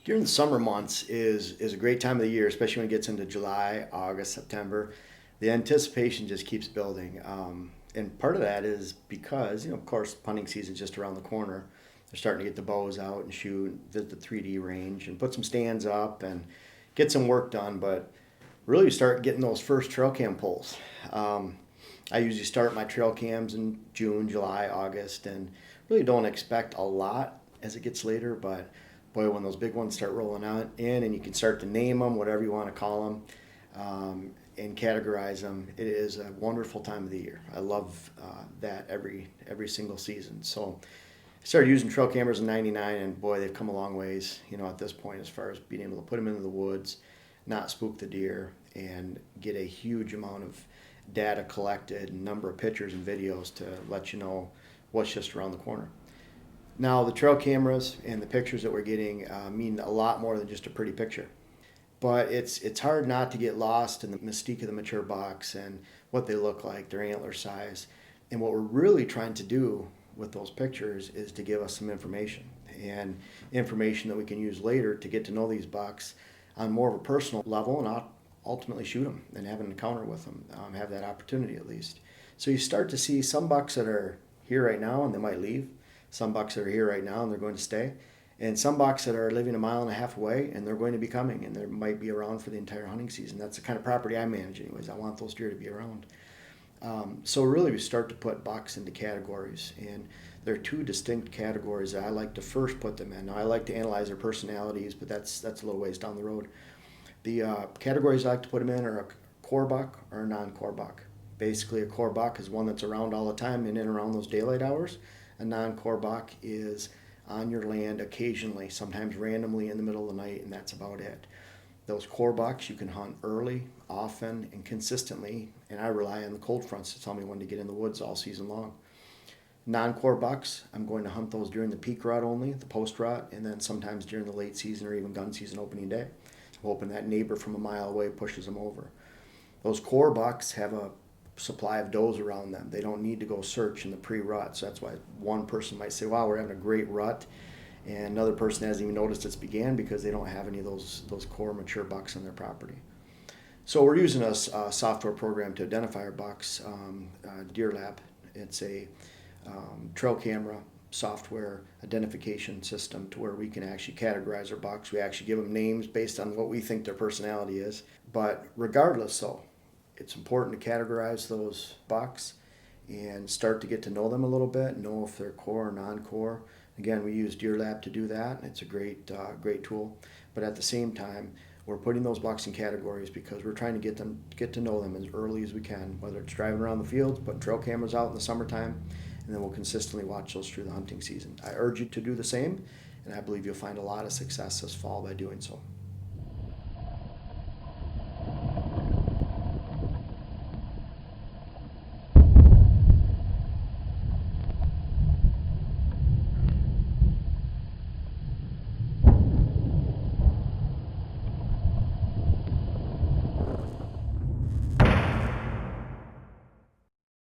During the summer months is a great time of the year, especially when it gets into July, August, September. The anticipation just keeps building, and part of that is because of course, hunting season's just around the corner. They're starting to get the bows out and shoot, visit the 3D range, and put some stands up and get some work done. But really, you start getting those first trail cam pulls. I usually start my trail cams in June, July, August, and really don't expect a lot as it gets later. But boy, when those big ones start rolling out in, and you can start to name them, whatever you want to call them, and categorize them, it is a wonderful time of the year. I love that every single season. So I started using trail cameras in '99, and boy, they've come a long ways. At this point, as far as being able to put them into the woods, not spook the deer, and get a huge amount of data collected, number of pictures and videos to let you know what's just around the corner. Now, the trail cameras and the pictures that we're getting mean a lot more than just a pretty picture. But it's hard not to get lost in the mystique of the mature bucks and what they look like, their antler size. And what we're really trying to do with those pictures is to give us some information, and information that we can use later to get to know these bucks on more of a personal level, and not ultimately shoot them and have an encounter with them, have that opportunity at least. So you start to see some bucks that are here right now and they might leave, some bucks that are here right now and they're going to stay, and some bucks that are living a mile and a half away and they're going to be coming, and they might be around for the entire hunting season. That's the kind of property I manage anyways. I want those deer to be around. So really we start to put bucks into categories, and there are two distinct categories that I like to first put them in. Now, I like to analyze their personalities, but that's a little ways down the road. The categories I like to put them in are a core buck or a non-core buck. Basically, a core buck is one that's around all the time and in around those daylight hours. A non-core buck is on your land occasionally, sometimes randomly in the middle of the night, and that's about it. Those core bucks you can hunt early, often, and consistently, and I rely on the cold fronts to tell me when to get in the woods all season long. Non-core bucks, I'm going to hunt those during the peak rut only, the post rut, and then sometimes during the late season or even gun season opening day. I'm hoping that neighbor from a mile away pushes them over. Those core bucks have a supply of does around them. They don't need to go search in the pre-rut. So that's why one person might say, wow, we're having a great rut, and another person hasn't even noticed it's began because they don't have any of those core mature bucks on their property. So we're using a software program to identify our bucks, Deer Lab. It's a trail camera software identification system to where we can actually categorize our bucks. We actually give them names based on what we think their personality is. But regardless, though, it's important to categorize those bucks and start to get to know them a little bit, know if they're core or non-core. Again, we use Deer Lab to do that, and it's a great tool. But at the same time, we're putting those bucks in categories because we're trying to get to know them as early as we can, whether it's driving around the fields, putting trail cameras out in the summertime, and then we'll consistently watch those through the hunting season. I urge you to do the same, and I believe you'll find a lot of success this fall by doing so.